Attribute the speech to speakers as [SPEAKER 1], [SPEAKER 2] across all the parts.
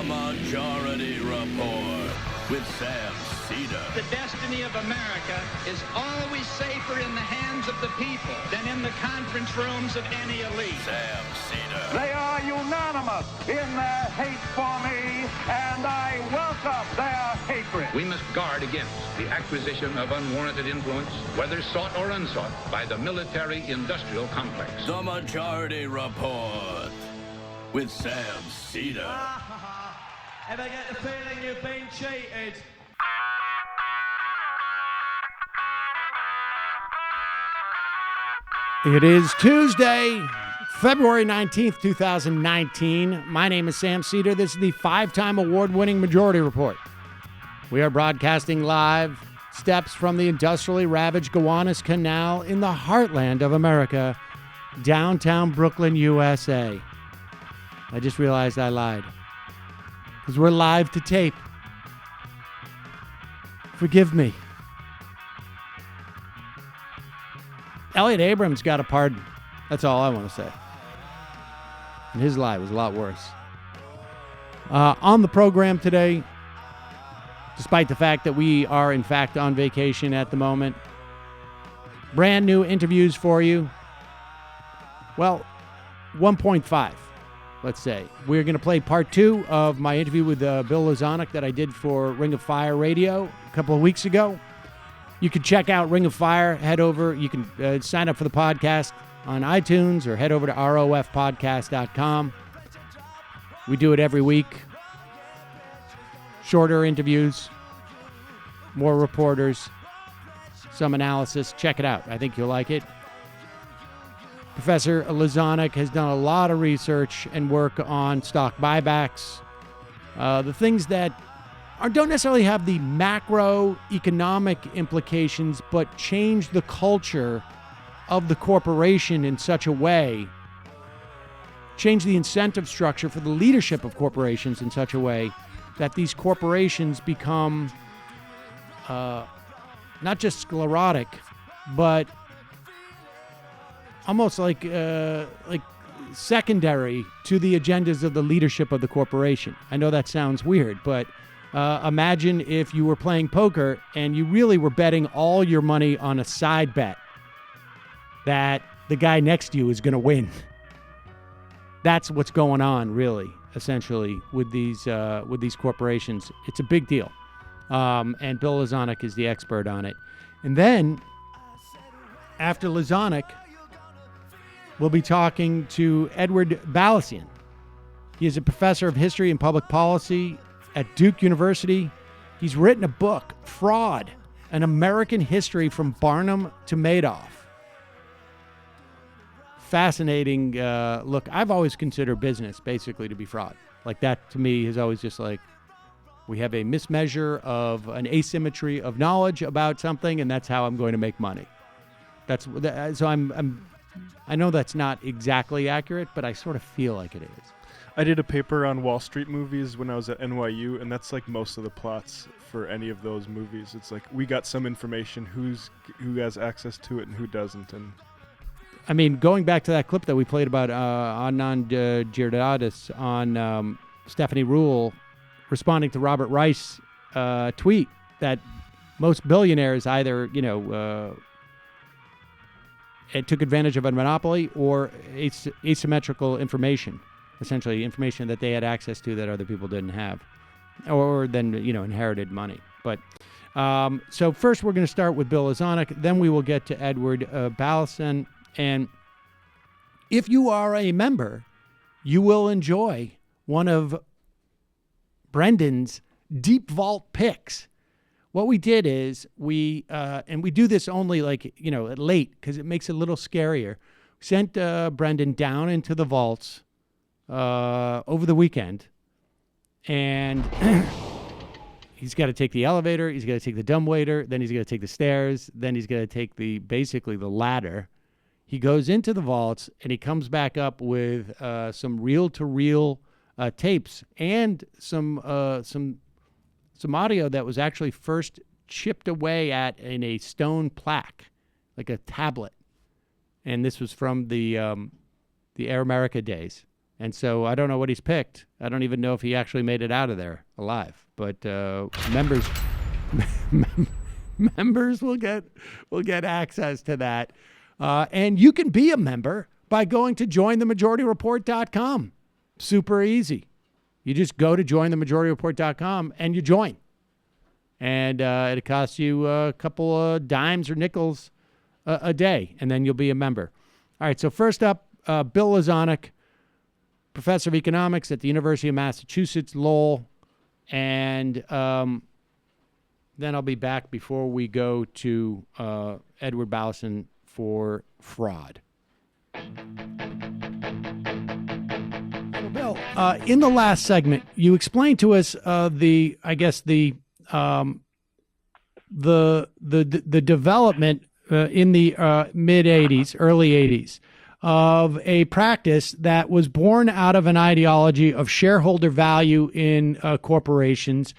[SPEAKER 1] The Majority Report with Sam Seder.
[SPEAKER 2] The destiny of America is always safer in the hands of the people than in the conference rooms of any elite.
[SPEAKER 1] Sam Seder.
[SPEAKER 3] They are unanimous in their hate for me, and I welcome their hatred.
[SPEAKER 4] We must guard against the acquisition of unwarranted influence, whether sought or unsought, by the military-industrial complex.
[SPEAKER 1] The Majority Report with Sam Seder.
[SPEAKER 5] Ever get the feeling you've been cheated?
[SPEAKER 6] It is Tuesday, February 19th, 2019. My name is Sam Seder. This is the five-time award-winning Majority Report. We are broadcasting live steps from the industrially ravaged Gowanus Canal in the heartland of America, downtown Brooklyn, USA. I just realized I lied, because we're live to tape. Forgive me. Elliot Abrams got a pardon. That's all I want to say. And his lie was a lot worse. On the program today, despite the fact that we are, in fact, on vacation at the moment, brand new interviews for you. Well, 1.5, let's say. We're going to play part 2 of my interview with Bill Lazonick that I did for Ring of Fire Radio a couple of weeks ago. You can check out Ring of Fire. Head over. You can sign up for the podcast on iTunes or head over to rofpodcast.com. We do it every week. Shorter interviews, more reporters, some analysis. Check it out. I think you'll like it. Professor Lazonick has done a lot of research and work on stock buybacks. The things that don't necessarily have the macroeconomic implications, but change the culture of the corporation in such a way, change the incentive structure for the leadership of corporations in such a way that these corporations become not just sclerotic, but almost like secondary to the agendas of the leadership of the corporation. I know that sounds weird, but imagine if you were playing poker and you really were betting all your money on a side bet that the guy next to you is going to win. That's what's going on, really, essentially, with these corporations. It's a big deal. And Bill Lazonick is the expert on it. And then, after Lazonick, we'll be talking to Edward Balleisen. He is a professor of history and public policy at Duke University. He's written a book, Fraud, An American History from Barnum to Madoff. Fascinating look. I've always considered business basically to be fraud. Like that to me is always just like, we have a mismeasure of an asymmetry of knowledge about something, and that's how I'm going to make money. I know that's not exactly accurate, but I sort of feel like it is.
[SPEAKER 7] I did a paper on Wall Street movies when I was at NYU, and that's like most of the plots for any of those movies. It's like we got some information, who has access to it and who doesn't. And
[SPEAKER 6] I mean, going back to that clip that we played about Anand Giridharadas on Stephanie Ruhle responding to Robert Rice tweet that most billionaires either, it took advantage of a monopoly or asymmetrical information, essentially information that they had access to that other people didn't have, or then, inherited money. But so first we're going to start with Bill Lazonick, then we will get to Edward Balleisen. And if you are a member, you will enjoy one of Brendan's Deep Vault picks. What we did is and we do this only late because it makes it a little scarier. We sent Brendan down into the vaults over the weekend, and he's got to take the elevator, he's got to take the dumbwaiter, then he's got to take the stairs, then he's got to take the ladder. He goes into the vaults and he comes back up with some reel-to-reel tapes and some audio that was actually first chipped away at in a stone plaque, like a tablet. And this was from the Air America days. And so I don't know what he's picked. I don't even know if he actually made it out of there alive. But members members will get access to that. And you can be a member by going to jointhemajorityreport.com. Super easy. You just go to jointhemajorityreport.com and you join. And it costs you a couple of dimes or nickels a day, and then you'll be a member. All right, so first up, Bill Lazonick, professor of economics at the University of Massachusetts-Lowell. And then I'll be back before we go to Edward Balleisen for fraud. So, Bill, in the last segment, you explained to us the development in the mid 80s, early 80s, of a practice that was born out of an ideology of shareholder value in corporations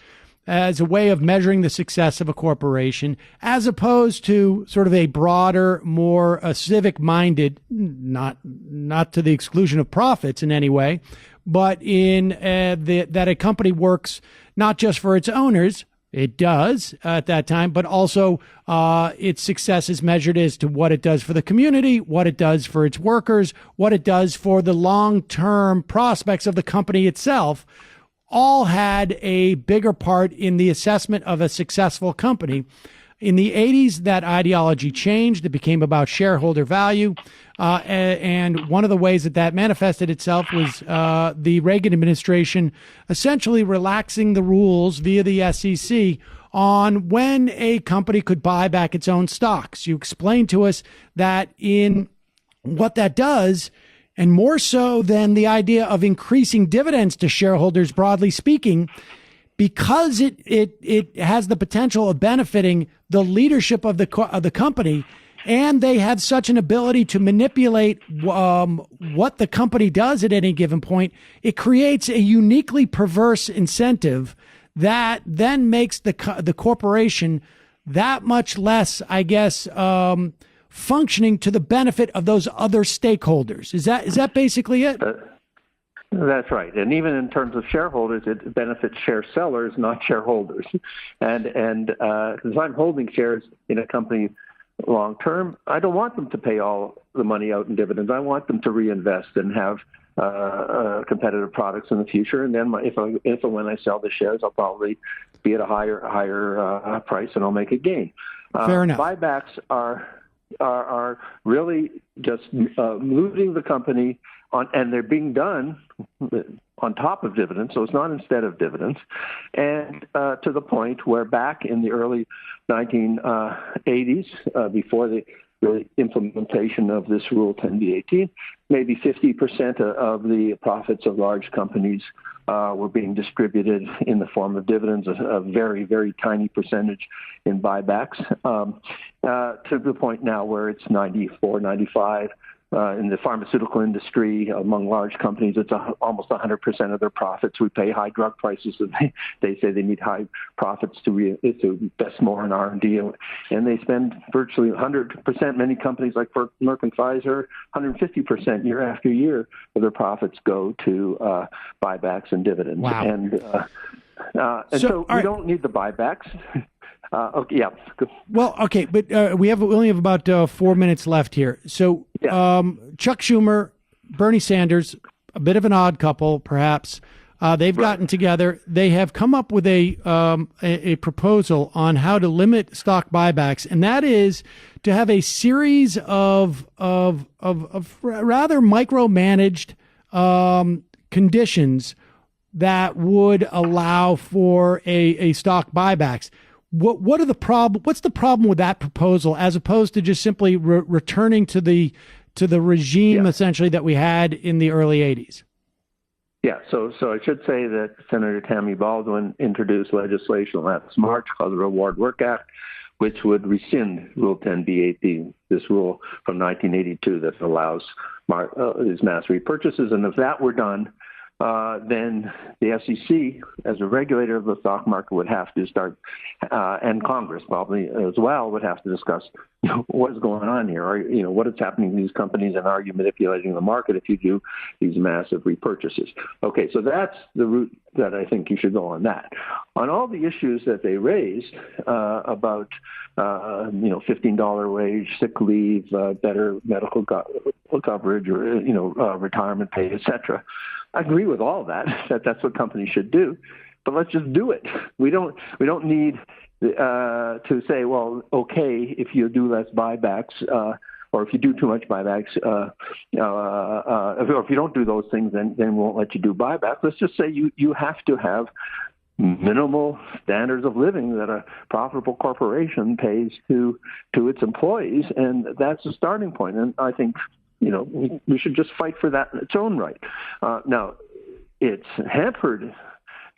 [SPEAKER 6] as a way of measuring the success of a corporation, as opposed to sort of a broader, more civic-minded, not to the exclusion of profits in any way, but in that a company works not just for its owners. It does at that time, but also its success is measured as to what it does for the community, what it does for its workers, what it does for the long-term prospects of the company itself, all had a bigger part in the assessment of a successful company. In the 80s, that ideology changed. It became about shareholder value. And one of the ways that manifested itself was the Reagan administration essentially relaxing the rules via the SEC on when a company could buy back its own stocks. You explained to us that in what that does, and more so than the idea of increasing dividends to shareholders, broadly speaking, because it has the potential of benefiting the leadership of the company, and they have such an ability to manipulate what the company does at any given point, it creates a uniquely perverse incentive that then makes the corporation that much less, I guess, functioning to the benefit of those other stakeholders. Is that basically it?
[SPEAKER 8] That's right. And even in terms of shareholders, it benefits share sellers, not shareholders. And because I'm holding shares in a company long term, I don't want them to pay all the money out in dividends. I want them to reinvest and have competitive products in the future. And then if and when I sell the shares, I'll probably be at a higher price, and I'll make a gain.
[SPEAKER 6] Fair enough.
[SPEAKER 8] Buybacks are really just moving the company on, and they're being done on top of dividends, so it's not instead of dividends, and to the point where back in the early 1980s, before the implementation of this Rule 10b-18, maybe 50% of the profits of large companies were being distributed in the form of dividends, a very, very tiny percentage in buybacks, to the point now where it's 94, 95. In the pharmaceutical industry, among large companies, it's almost 100% of their profits. We pay high drug prices, and they say they need high profits to invest more in R&D, and they spend virtually 100%. Many companies like Merck and Pfizer, 150% year after year of their profits go to buybacks and dividends.
[SPEAKER 6] Wow.
[SPEAKER 8] And so we don't need the buybacks. Okay, yeah.
[SPEAKER 6] Well, okay, but we only have about 4 minutes left here. So Chuck Schumer, Bernie Sanders, a bit of an odd couple, perhaps. They've gotten together. They have come up with a proposal on how to limit stock buybacks, and that is to have a series of rather micromanaged conditions that would allow for a stock buybacks. What are the what's the problem with that proposal, as opposed to just simply returning to the regime essentially that we had in the early 80s?
[SPEAKER 8] Yeah, so I should say that Senator Tammy Baldwin introduced legislation last March called the Reward Work Act, which would rescind Rule 10b-18, this rule from 1982 that allows these mass repurchases. And if that were done, then the SEC, as a regulator of the stock market, would have to start, and Congress probably as well, would have to discuss what is going on here, or what is happening to these companies, and are you manipulating the market if you do these massive repurchases? Okay, so that's the route that I think you should go on that. On all the issues that they raised about $15 wage, sick leave, better medical coverage, or retirement pay, etc. I agree with all that that's what companies should do, but let's just do it. We don't need to say, well, okay, if you do less buybacks, or if you do too much buybacks, or if you don't do those things, then we won't let you do buybacks. Let's just say you have to have minimal standards of living that a profitable corporation pays to its employees, and that's a starting point. And I think we should just fight for that in its own right. Now, it's hampered.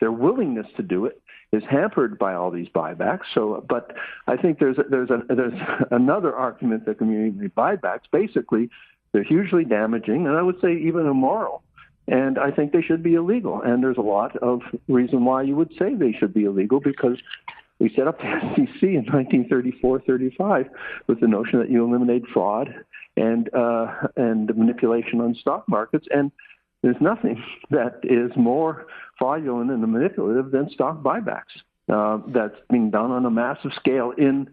[SPEAKER 8] Their willingness to do it is hampered by all these buybacks. So, but I think there's another argument that community buybacks, basically, they're hugely damaging, and I would say even immoral. And I think they should be illegal. And there's a lot of reason why you would say they should be illegal, because we set up the SEC in 1934-35 with the notion that you eliminate fraud and manipulation on stock markets. And there's nothing that is more fraudulent and manipulative than stock buybacks. That's being done on a massive scale in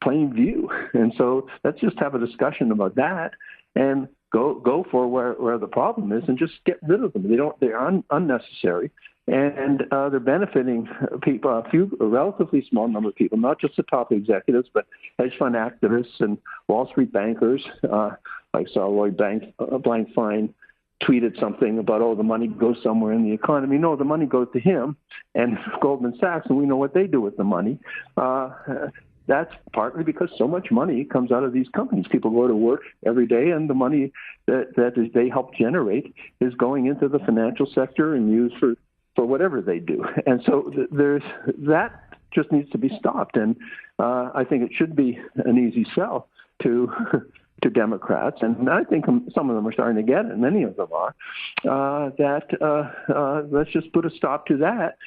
[SPEAKER 8] plain view. And so let's just have a discussion about that and go for where the problem is and just get rid of them. They're unnecessary, and they're benefiting people, a relatively small number of people, not just the top executives, but hedge fund activists and Wall Street bankers. I saw Lloyd Blankfein tweeted something about, the money goes somewhere in the economy. No, the money goes to him and Goldman Sachs, and we know what they do with the money. That's partly because so much money comes out of these companies. People go to work every day, and the money that they help generate is going into the financial sector and used for whatever they do. And so that just needs to be stopped. And I think it should be an easy sell to Democrats, and I think some of them are starting to get it, many of them are, let's just put a stop to that.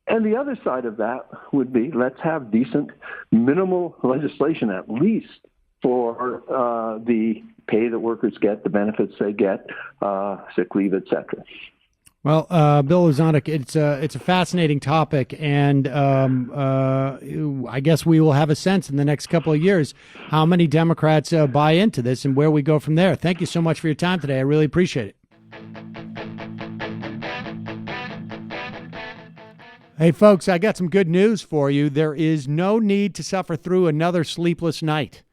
[SPEAKER 8] And the other side of that would be, let's have decent minimal legislation, at least for the pay that workers get, the benefits they get, sick leave, et cetera.
[SPEAKER 6] Well, Bill Lazonick, it's a fascinating topic, and I guess we will have a sense in the next couple of years how many Democrats buy into this and where we go from there. Thank you so much for your time today. I really appreciate it. Hey, folks, I got some good news for you. There is no need to suffer through another sleepless night.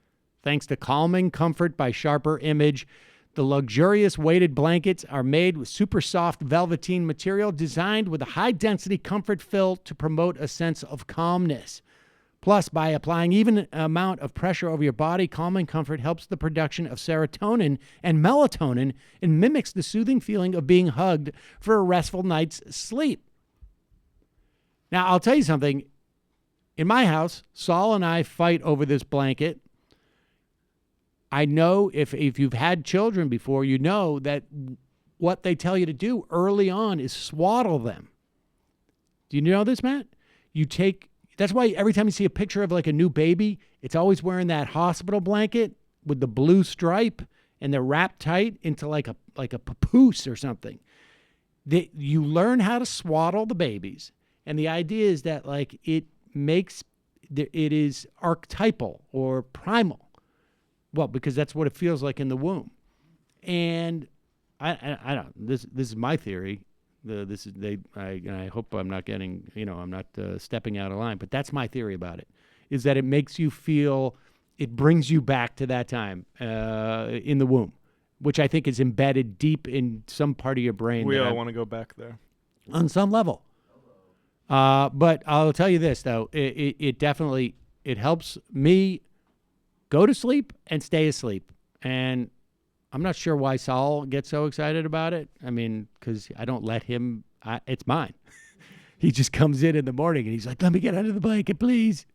[SPEAKER 6] Thanks to Calming Comfort by Sharper Image, the luxurious weighted blankets are made with super soft velveteen material designed with a high-density comfort fill to promote a sense of calmness. Plus, by applying even amount of pressure over your body, Calming Comfort helps the production of serotonin and melatonin and mimics the soothing feeling of being hugged for a restful night's sleep. Now, I'll tell you something. In my house, Saul and I fight over this blanket. I know if you've had children before, you know that what they tell you to do early on is swaddle them. Do you know this, Matt? That's why every time you see a picture of like a new baby, it's always wearing that hospital blanket with the blue stripe, and they're wrapped tight into like a papoose or something. You learn how to swaddle the babies. And the idea is that it is archetypal or primal. Well, because that's what it feels like in the womb. And I don't. This is my theory. I hope I'm not getting. I'm not stepping out of line. But that's my theory about it. Is that it makes you feel. It brings you back to that time in the womb, which I think is embedded deep in some part of your brain.
[SPEAKER 7] We all want to go back there
[SPEAKER 6] on some level. But I'll tell you this, though. It definitely helps me go to sleep and stay asleep. And I'm not sure why Saul gets so excited about it. I mean, because I don't let him. It's mine. He just comes in the morning and he's like, let me get under the blanket, please.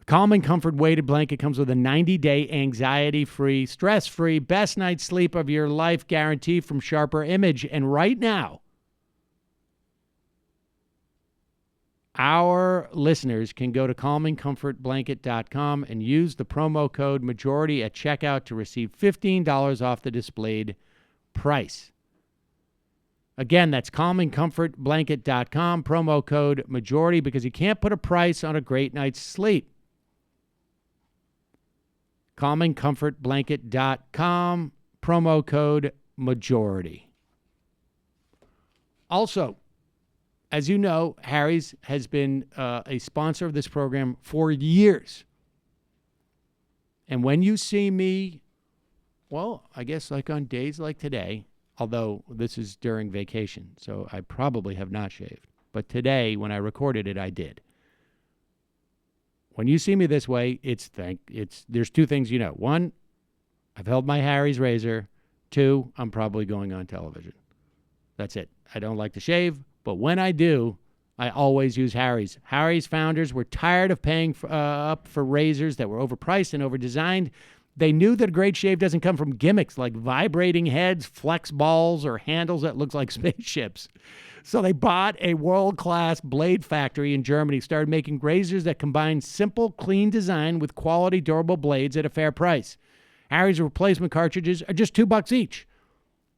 [SPEAKER 6] Calming Comfort weighted blanket comes with a 90-day anxiety-free, stress-free, best night's sleep of your life guarantee from Sharper Image. And right now, our listeners can go to calmingcomfortblanket.com and use the promo code majority at checkout to receive $15 off the displayed price. Again, that's calmingcomfortblanket.com, promo code majority, because you can't put a price on a great night's sleep. calmingcomfortblanket.com, promo code majority. Also, as you know, Harry's has been a sponsor of this program for years. And when you see me, well, I guess like on days like today, although this is during vacation, so I probably have not shaved. But today, when I recorded it, I did. When you see me this way, there's two things you know. One, I've held my Harry's razor. Two, I'm probably going on television. That's it. I don't like to shave, but when I do, I always use Harry's. Harry's founders were tired of paying up for razors that were overpriced and overdesigned. They knew that a great shave doesn't come from gimmicks like vibrating heads, flex balls, or handles that look like spaceships. So they bought a world-class blade factory in Germany, started making razors that combine simple, clean design with quality, durable blades at a fair price. Harry's replacement cartridges are just $2 each.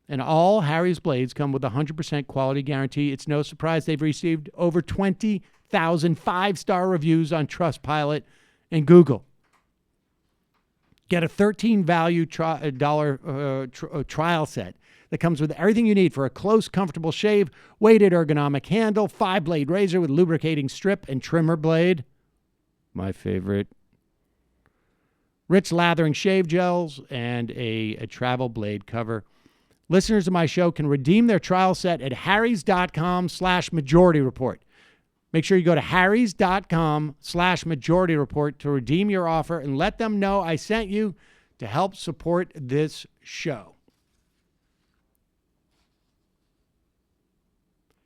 [SPEAKER 6] And all Harry's blades come with a 100% quality guarantee. It's no surprise they've received over 20,000 five-star reviews on Trustpilot and Google. Get a $13 trial set that comes with everything you need for a close, comfortable shave, weighted ergonomic handle, 5-blade razor with lubricating strip and trimmer blade. My favorite. Rich lathering shave gels and a travel blade cover. Listeners of my show can redeem their trial set at harrys.com/majority report. Make sure you go to harrys.com/majority report to redeem your offer and let them know I sent you to help support this show.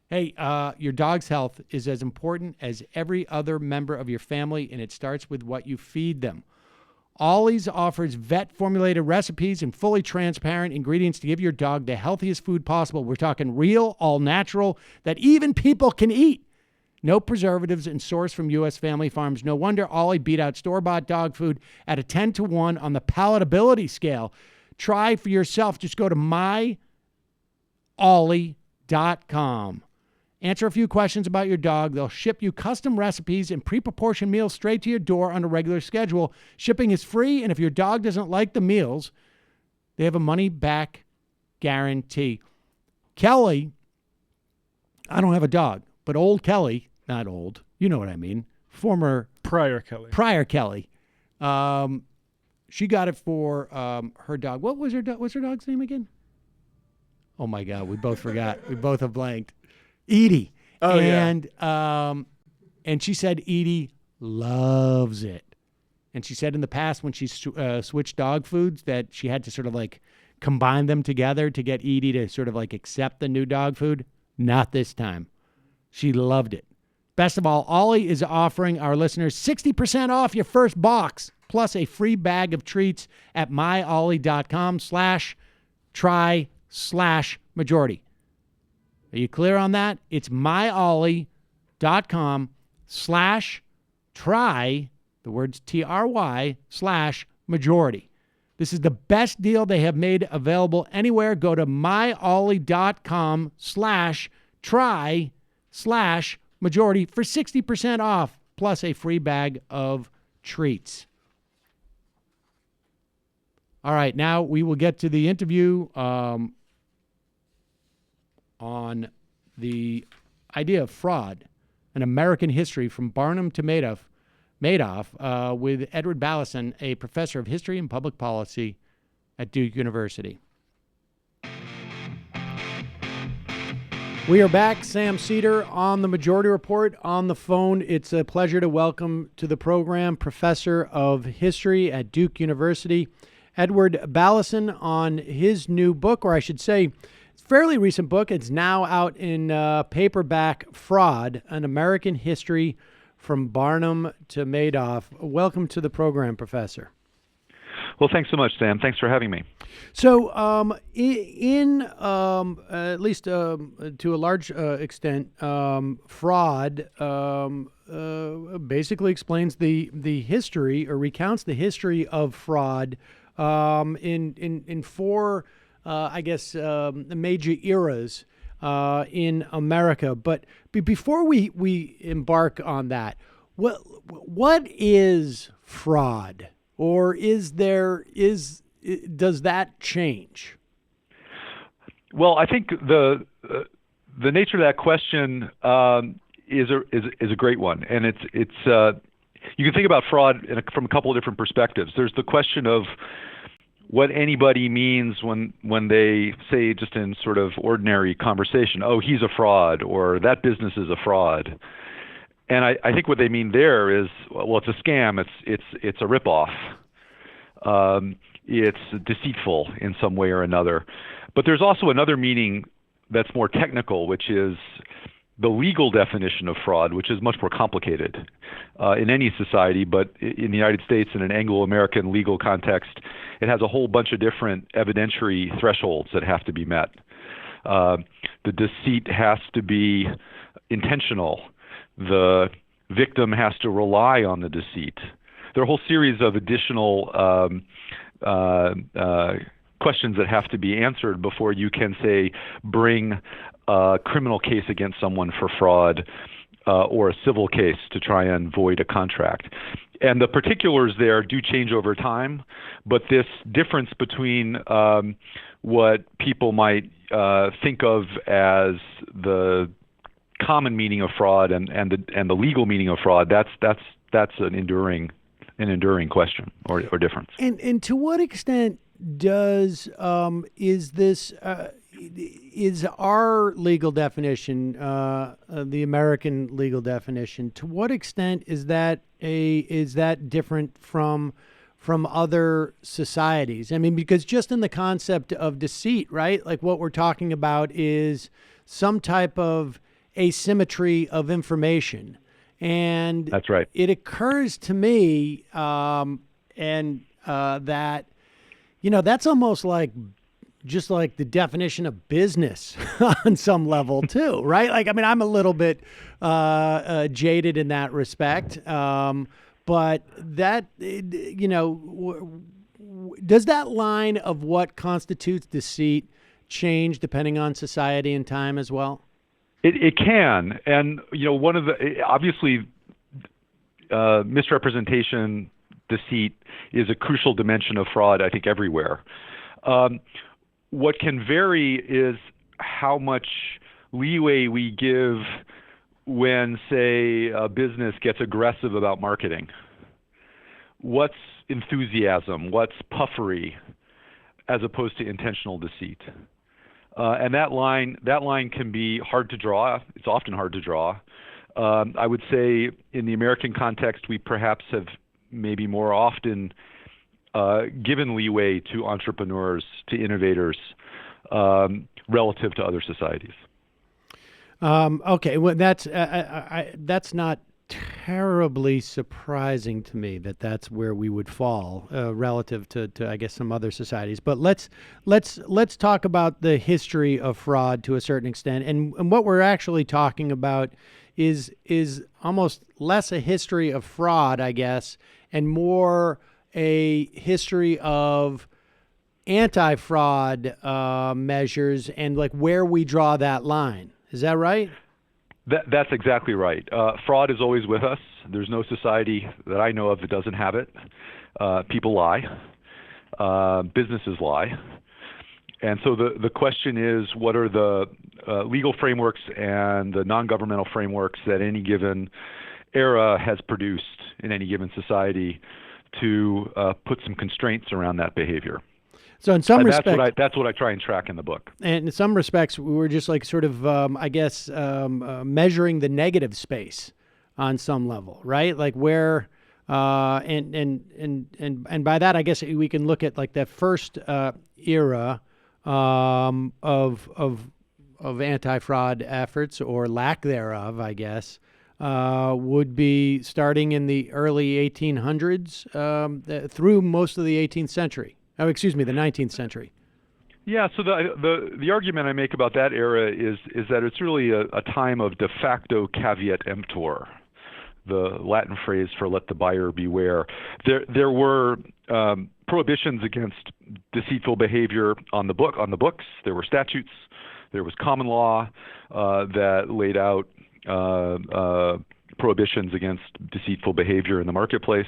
[SPEAKER 6] Hey, your dog's health is as important as every other member of your family, and it starts with what you feed them. Ollie's offers vet-formulated recipes and fully transparent ingredients to give your dog the healthiest food possible. We're talking real, all-natural, that even people can eat. No preservatives and sourced from U.S. family farms. No wonder Ollie beat out store-bought dog food at a 10-to-1 on the palatability scale. Try for yourself. Just go to myollie.com. Answer a few questions about your dog. They'll ship you custom recipes and pre-proportioned meals straight to your door on a regular schedule. Shipping is free, and if your dog doesn't like the meals, they have a money-back guarantee. Kelly, I don't have a dog, but old Kelly, not old, you know what I mean, former
[SPEAKER 7] Prior
[SPEAKER 6] Kelly. She got it for her dog. What's her dog's name again? Oh my God, we both forgot. We both have blanked. Edie.
[SPEAKER 7] Oh,
[SPEAKER 6] and she said Edie loves it. And she said in the past when she switched dog foods that she had to sort of like combine them together to get Edie to sort of like accept the new dog food. Not this time. She loved it. Best of all, Ollie is offering our listeners 60% off your first box, plus a free bag of treats at myollie.com/try/majority. Are you clear on that? It's myollie.com/try, the words TRY/majority. This is the best deal they have made available anywhere. Go to myollie.com/try/majority for 60% off, plus a free bag of treats. All right, now we will get to the interview on the idea of fraud and American history from Barnum to Madoff with Edward Balleisen, a professor of history and public policy at Duke University. We are back. Sam Seder on the Majority Report on the phone. It's a pleasure to welcome to the program Professor of History at Duke University, Edward Balleisen, on his new book, or I should say, fairly recent book. It's now out in paperback, Fraud, An American History from Barnum to Madoff. Welcome to the program, Professor.
[SPEAKER 9] Well, thanks so much, Sam. Thanks for having me.
[SPEAKER 6] So, at least to a large extent, fraud basically explains the history, or recounts the history of fraud in four, major eras in America. But before we embark on that, what is fraud, or does that change?
[SPEAKER 9] Well, I think the nature of that question is a great one, and it's you can think about fraud from a couple of different perspectives. There's the question of what anybody means when they say, just in sort of ordinary conversation, "Oh, he's a fraud," or "that business is a fraud." And I think what they mean there is, well, it's a scam. It's a ripoff. It's deceitful in some way or another. But there's also another meaning that's more technical, which is the legal definition of fraud, which is much more complicated in any society. But in the United States, in an Anglo-American legal context, it has a whole bunch of different evidentiary thresholds that have to be met. The deceit has to be intentional. The victim has to rely on the deceit. There are a whole series of additional questions that have to be answered before you can, say, bring a criminal case against someone for fraud or a civil case to try and void a contract. And the particulars there do change over time, but this difference between what people might think of as the common meaning of fraud and the legal meaning of fraud, that's an enduring question or difference.
[SPEAKER 6] And to what extent does is our legal definition, the American legal definition, to what extent is that different from other societies? I mean, because just in the concept of deceit, right? Like what we're talking about is some type of asymmetry of information. And
[SPEAKER 9] that's right.
[SPEAKER 6] It occurs to me that, that's almost like just like the definition of business on some level too, right? Like, I mean, I'm a little bit jaded in that respect. But that, does that line of what constitutes deceit change depending on society and time as well?
[SPEAKER 9] It can, and one of the obviously misrepresentation, deceit is a crucial dimension of fraud, I think, everywhere. What can vary is how much leeway we give when, say, a business gets aggressive about marketing. What's enthusiasm? What's puffery, as opposed to intentional deceit? And that line can be hard to draw. It's often hard to draw. I would say in the American context, we perhaps have maybe more often given leeway to entrepreneurs, to innovators, relative to other societies.
[SPEAKER 6] Okay, well, that's not terribly surprising to me that's where we would fall relative to I guess some other societies. But let's talk about the history of fraud to a certain extent, and what we're actually talking about is almost less a history of fraud, I guess, and more a history of anti-fraud measures and like where we draw that line. Is that right?
[SPEAKER 9] That's exactly right. Fraud is always with us. There's no society that I know of that doesn't have it. People lie. Businesses lie. And so the question is, what are the legal frameworks and the non-governmental frameworks that any given era has produced in any given society to put some constraints around that behavior?
[SPEAKER 6] So in some respects,
[SPEAKER 9] that's what I try and track in the book. And
[SPEAKER 6] in some respects, we were just like sort of, measuring the negative space on some level, right? Like where, and by that, I guess we can look at like the first era of anti-fraud efforts or lack thereof, I guess. would be starting in the early 1800s through most of the 18th century. Oh, excuse me, the 19th century.
[SPEAKER 9] Yeah, so the argument I make about that era is that it's really a time of de facto caveat emptor, the Latin phrase for "let the buyer beware." There were prohibitions against deceitful behavior on the books. There were statutes. There was common law that laid out prohibitions against deceitful behavior in the marketplace,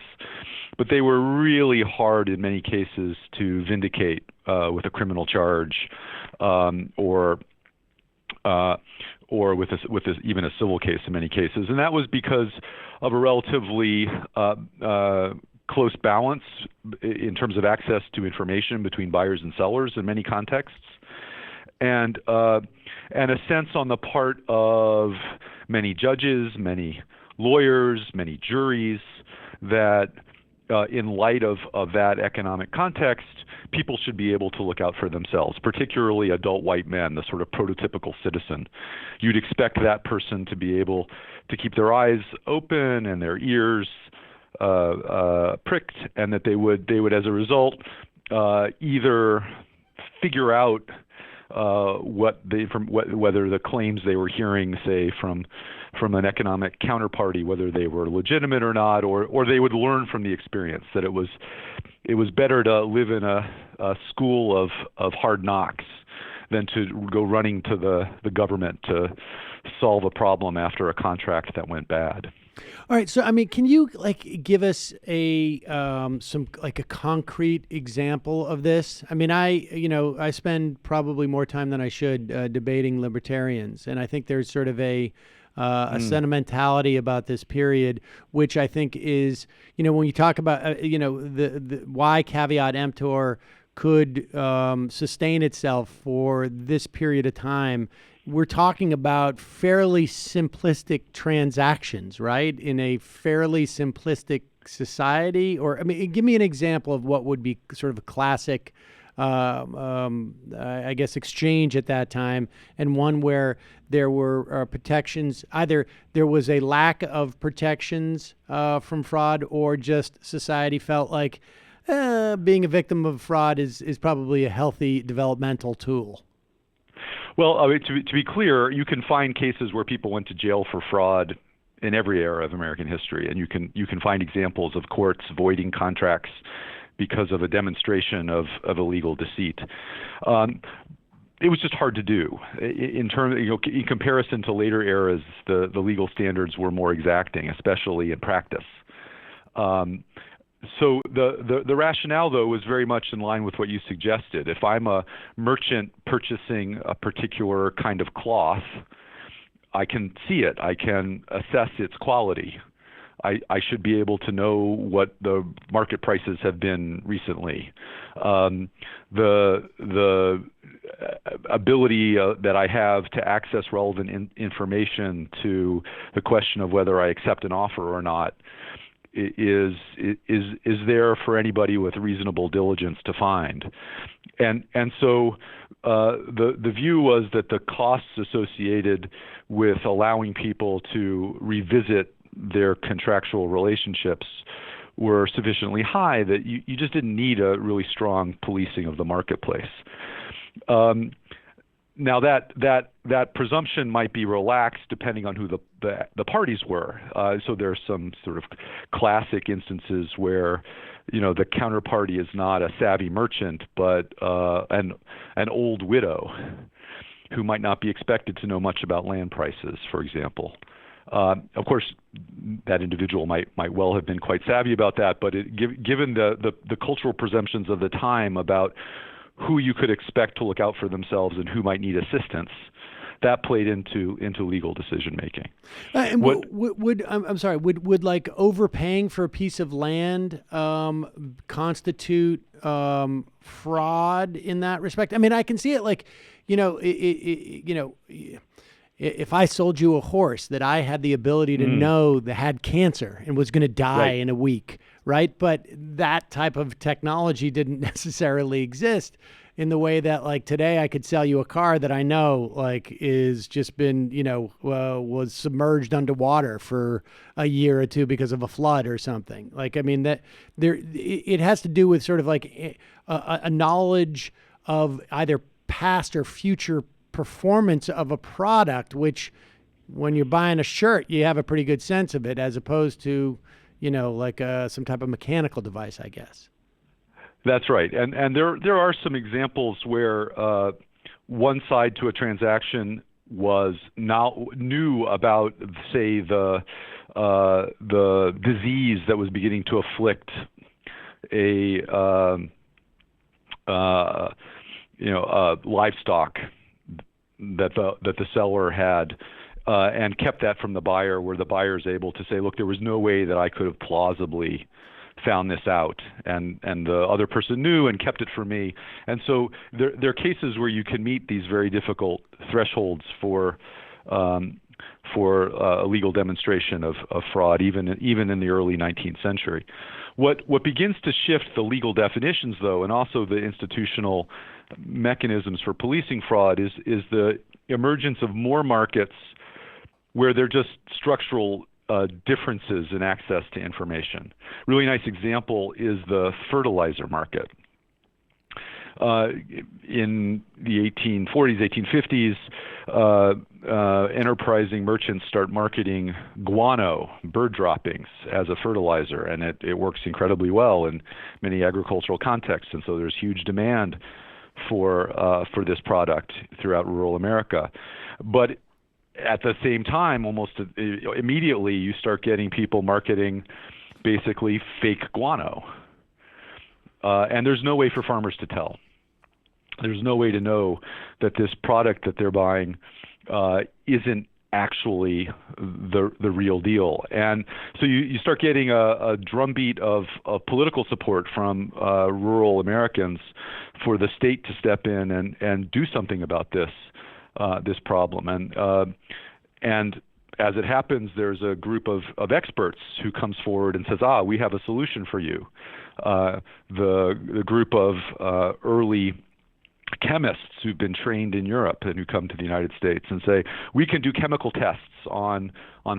[SPEAKER 9] but they were really hard in many cases to vindicate with a criminal charge, or with even a civil case in many cases, and that was because of a relatively close balance in terms of access to information between buyers and sellers in many contexts, and a sense on the part of many judges, many lawyers, many juries, that in light of that economic context, people should be able to look out for themselves, particularly adult white men, the sort of prototypical citizen. You'd expect that person to be able to keep their eyes open and their ears pricked, and that they would as a result either figure out whether the claims they were hearing, say, from an economic counterparty, whether they were legitimate or not, or they would learn from the experience that it was better to live in a school of hard knocks than to go running to the government to solve a problem after a contract that went bad.
[SPEAKER 6] All right, so I mean, can you give us a concrete example of this? I mean, I spend probably more time than I should debating libertarians, and I think there's sort of a sentimentality about this period, which I think is, when you talk about the why caveat emptor could sustain itself for this period of time. We're talking about fairly simplistic transactions, right? In a fairly simplistic society, or, I mean, give me an example of what would be sort of a classic, I guess, exchange at that time, and one where there were protections. Either there was a lack of protections from fraud, or just society felt like being a victim of fraud is probably a healthy developmental tool.
[SPEAKER 9] Well, I mean, to be clear, you can find cases where people went to jail for fraud in every era of American history, and you can find examples of courts voiding contracts because of a demonstration of illegal deceit. It was just hard to do. In comparison to later eras, the legal standards were more exacting, especially in practice. So the rationale, though, was very much in line with what you suggested. If I'm a merchant purchasing a particular kind of cloth, I can see it. I can assess its quality. I should be able to know what the market prices have been recently. The ability that I have to access relevant information to the question of whether I accept an offer or not is there for anybody with reasonable diligence to find, and so the view was that the costs associated with allowing people to revisit their contractual relationships were sufficiently high that you just didn't need a really strong policing of the marketplace. Now that presumption might be relaxed depending on who the parties were. So there are some sort of classic instances where, the counterparty is not a savvy merchant, but an old widow who might not be expected to know much about land prices, for example. Of course, that individual might well have been quite savvy about that, but given the cultural presumptions of the time about who you could expect to look out for themselves and who might need assistance, that played into legal decision making.
[SPEAKER 6] And would like overpaying for a piece of land constitute fraud in that respect? I mean, I can see it like, if I sold you a horse that I had the ability to know that had cancer and was going to die in a week, right? But that type of technology didn't necessarily exist in the way that, like, today I could sell you a car that I know, like, is just been, was submerged underwater for a year or two because of a flood or something. Like, I mean, that it has to do with sort of like a knowledge of either past or future performance of a product, which when you're buying a shirt, you have a pretty good sense of it, as opposed to, like some type of mechanical device, I guess.
[SPEAKER 9] That's right, and there are some examples where one side to a transaction knew about, say, the disease that was beginning to afflict a livestock that the seller had, and kept that from the buyer, where the buyer is able to say, look, there was no way that I could have plausibly found this out, and the other person knew and kept it for me. And so there are cases where you can meet these very difficult thresholds for a legal demonstration of fraud, even in the early 19th century. What begins to shift the legal definitions, though, and also the institutional mechanisms for policing fraud, is the emergence of more markets where they're just structural differences in access to information. Really nice example is the fertilizer market. In the 1840s, 1850s, enterprising merchants start marketing guano, bird droppings, as a fertilizer, and it works incredibly well in many agricultural contexts. And so there's huge demand for this product throughout rural America. But at the same time, almost immediately, you start getting people marketing basically fake guano. And there's no way for farmers to tell. There's no way to know that this product that they're buying isn't actually the real deal. And so you start getting a drumbeat of political support from rural Americans for the state to step in and do something about this problem. And as it happens, there's a group of experts who comes forward and says, we have a solution for you. The group of early chemists who've been trained in Europe and who come to the United States and say, we can do chemical tests on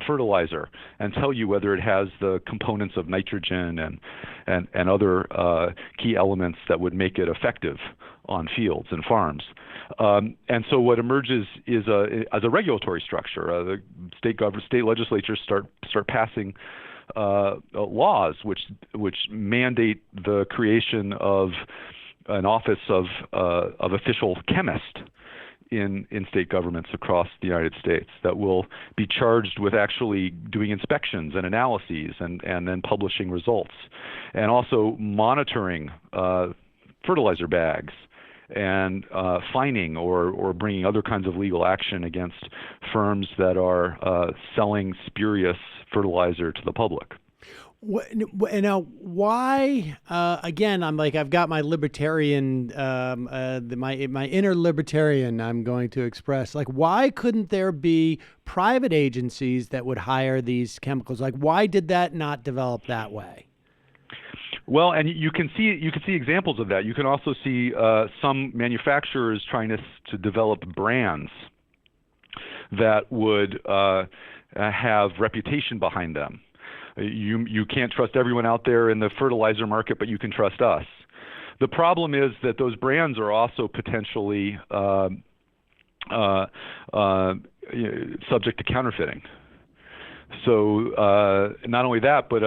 [SPEAKER 9] fertilizer and tell you whether it has the components of nitrogen and other key elements that would make it effective on fields and farms. And so what emerges is as a regulatory structure. The state legislatures start passing laws which mandate the creation of an office of official chemist in state governments across the United States that will be charged with actually doing inspections and analyses and then publishing results, and also monitoring fertilizer bags and fining or bringing other kinds of legal action against firms that are selling spurious fertilizer to the public.
[SPEAKER 6] Now, why? Again, I'm like, I've got my libertarian, my inner libertarian. I'm going to express, like, why couldn't there be private agencies that would hire these chemicals? Like, why did that not develop that way?
[SPEAKER 9] Well, and you can see examples of that. You can also see some manufacturers trying to develop brands that would have reputation behind them. You can't trust everyone out there in the fertilizer market, but you can trust us. The problem is that those brands are also potentially subject to counterfeiting. So not only that, but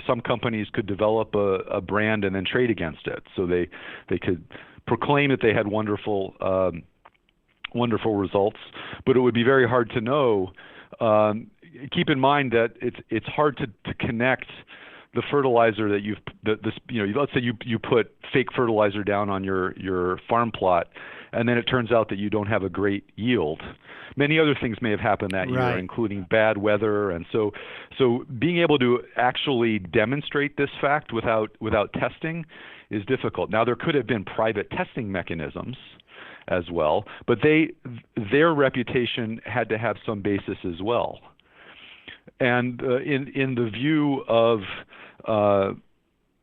[SPEAKER 9] some companies could develop a brand and then trade against it. So they could proclaim that they had wonderful results, but it would be very hard to know. Keep in mind that it's hard to connect the fertilizer that let's say you put fake fertilizer down on your farm plot, and then it turns out that you don't have a great yield. Many other things may have happened that year, including bad weather, and so being able to actually demonstrate this fact without testing is difficult. Now, there could have been private testing mechanisms as well, but their reputation had to have some basis as well. And in the view of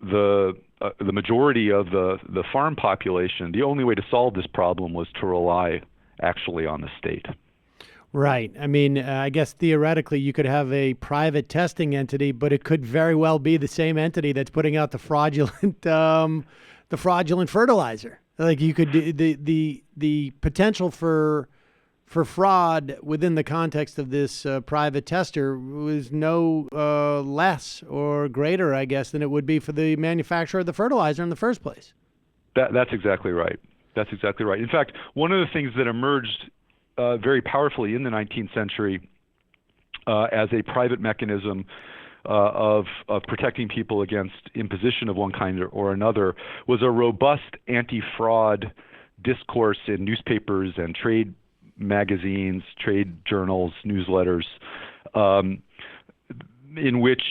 [SPEAKER 9] the majority of the farm population, the only way to solve this problem was to rely actually on the state.
[SPEAKER 6] Right. I mean, I guess theoretically you could have a private testing entity, but it could very well be the same entity that's putting out the fraudulent fertilizer. Like you could the potential for fraud within the context of this private tester was no less or greater, I guess, than it would be for the manufacturer of the fertilizer in the first place.
[SPEAKER 9] That's exactly right. That's exactly right. In fact, one of the things that emerged very powerfully in the 19th century as a private mechanism of protecting people against imposition of one kind or another was a robust anti-fraud discourse in newspapers and trade magazines, trade journals, newsletters, in which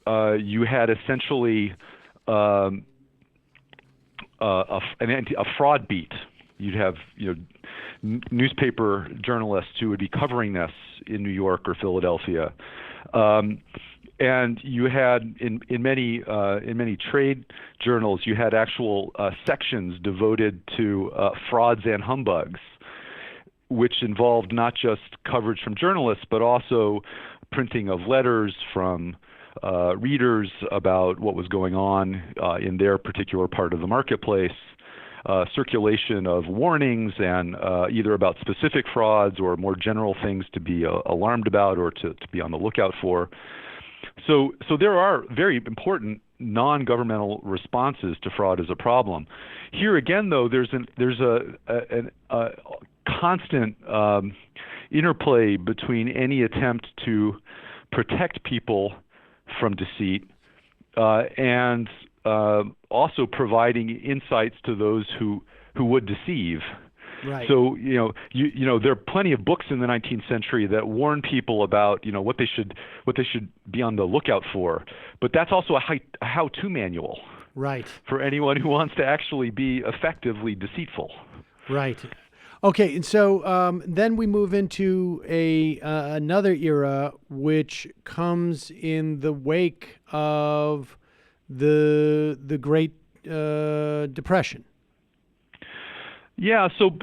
[SPEAKER 9] you had essentially a fraud beat. You'd have newspaper journalists who would be covering this in New York or Philadelphia, and you had in many trade journals you had actual sections devoted to frauds and humbugs, which involved not just coverage from journalists but also printing of letters from readers about what was going on in their particular part of the marketplace. Circulation of warnings and either about specific frauds or more general things to be alarmed about or to be on the lookout for. So there are very important non-governmental responses to fraud as a problem. Here again, though, there's a constant interplay between any attempt to protect people from deceit and also providing insights to those who would deceive.
[SPEAKER 6] Right.
[SPEAKER 9] So there are plenty of books in the 19th century that warn people about what they should be on the lookout for. But that's also a how-to manual.
[SPEAKER 6] Right.
[SPEAKER 9] For anyone who wants to actually be effectively deceitful.
[SPEAKER 6] Right. Okay, and so then we move into another era, which comes in the wake of the Great Depression.
[SPEAKER 9] Yeah, so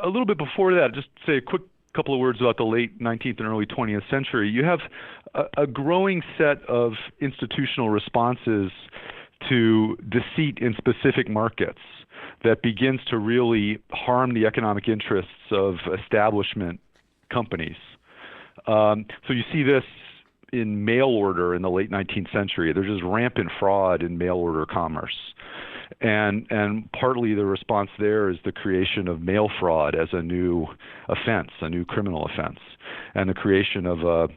[SPEAKER 9] a little bit before that, just say a quick couple of words about the late 19th and early 20th century. You have a growing set of institutional responses to deceit in specific markets that begins to really harm the economic interests of establishment companies. So you see this in mail order in the late 19th century. There's just rampant fraud in mail order commerce. And partly the response there is the creation of mail fraud as a new offense, a new criminal offense, and the creation of a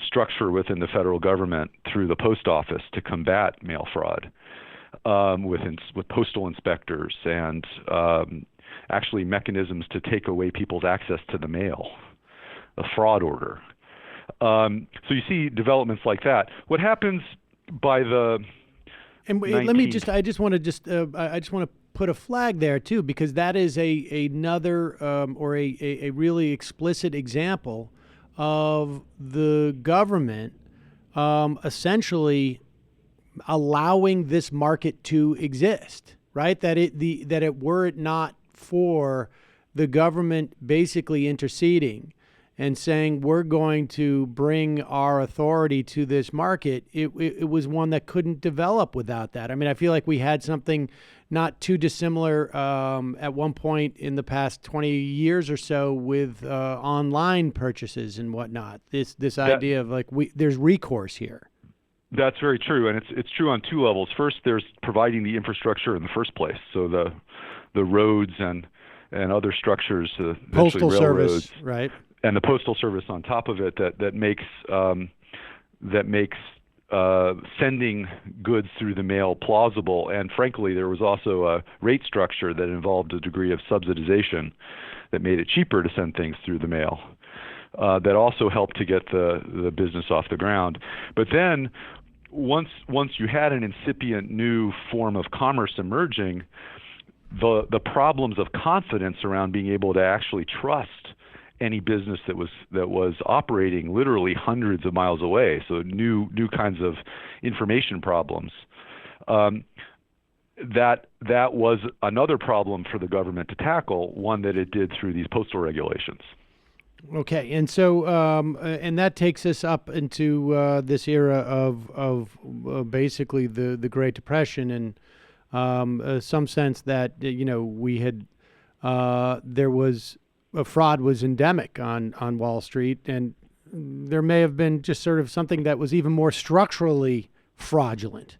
[SPEAKER 9] structure within the federal government through the post office to combat mail fraud with postal inspectors and actually mechanisms to take away people's access to the mail, a fraud order. So you see developments like that. What happens by the
[SPEAKER 6] let me just I just want to put a flag there too, because that is another or a really explicit example of the government essentially allowing this market to exist, right? That were it not for the government basically interceding and saying we're going to bring our authority to this market, it was one that couldn't develop without that. I mean, I feel like we had something not too dissimilar at one point in the past 20 years or so with online purchases and whatnot. This idea of like there's recourse here.
[SPEAKER 9] That's very true, and it's true on two levels. First, there's providing the infrastructure in the first place, so the roads and other structures,
[SPEAKER 6] postal
[SPEAKER 9] railroads,
[SPEAKER 6] service, right?
[SPEAKER 9] And the postal service on top of it that makes sending goods through the mail plausible. And frankly, there was also a rate structure that involved a degree of subsidization that made it cheaper to send things through the mail. That also helped to get the business off the ground. But then once you had an incipient new form of commerce emerging, the problems of confidence around being able to actually trust any business that was operating literally hundreds of miles away, so new kinds of information problems, That was another problem for the government to tackle, one that it did through these postal regulations.
[SPEAKER 6] Okay, and so and that takes us up into this era of basically the Great Depression, and some sense that we had there was fraud was endemic on Wall Street, and there may have been just sort of something that was even more structurally fraudulent.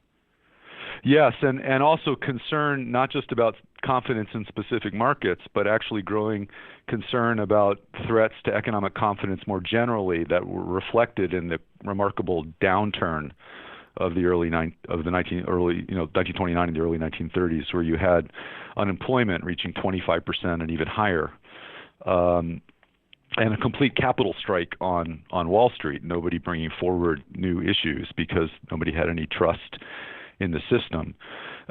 [SPEAKER 9] Yes, and also concern not just about confidence in specific markets, but actually growing concern about threats to economic confidence more generally that were reflected in the remarkable downturn of the early 1929 and the early 1930s, where you had unemployment reaching 25% and even higher, and a complete capital strike on Wall Street. Nobody bringing forward new issues because nobody had any trust in the system.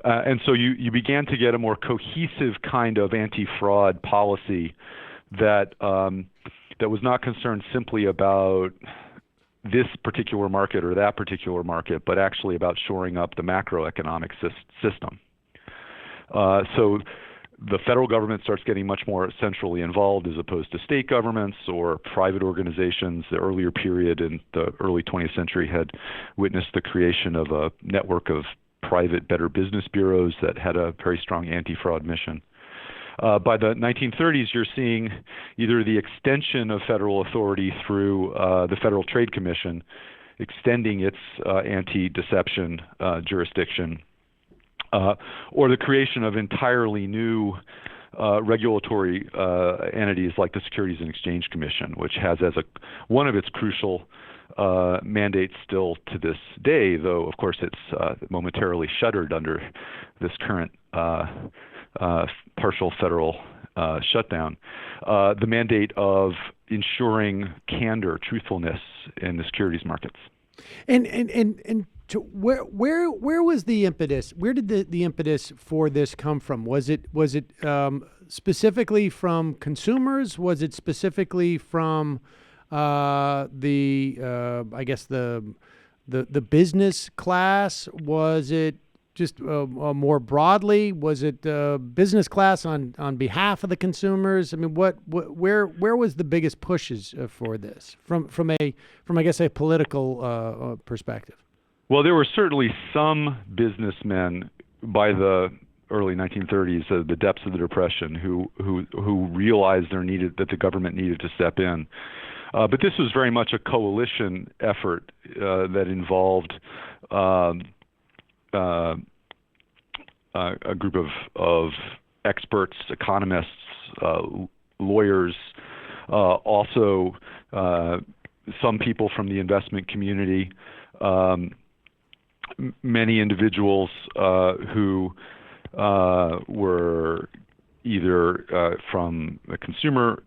[SPEAKER 9] And so you began to get a more cohesive kind of anti-fraud policy that was not concerned simply about this particular market or that particular market, but actually about shoring up the macroeconomic system. So the federal government starts getting much more centrally involved as opposed to state governments or private organizations. The earlier period in the early 20th century had witnessed the creation of a network of private Better Business bureaus that had a very strong anti-fraud mission. By the 1930s, you're seeing either the extension of federal authority through the Federal Trade Commission, extending its anti-deception jurisdiction, or the creation of entirely new regulatory entities like the Securities and Exchange Commission, which has as one of its crucial mandates still to this day, though of course it's momentarily shuttered under this current partial federal shutdown, the mandate of ensuring candor, truthfulness in the securities markets.
[SPEAKER 6] And to where was the impetus? Where did the impetus for this come from? Was it specifically from consumers? Was it specifically from I guess the business class? Was it just more broadly? Was it business class on behalf of the consumers? I mean, where was the biggest pushes for this from I guess a political perspective?
[SPEAKER 9] Well, there were certainly some businessmen by the early 1930s, the depths of the Depression, who realized that the government needed to step in. But this was very much a coalition effort that involved a group of experts, economists, lawyers, also some people from the investment community, many individuals who were either from the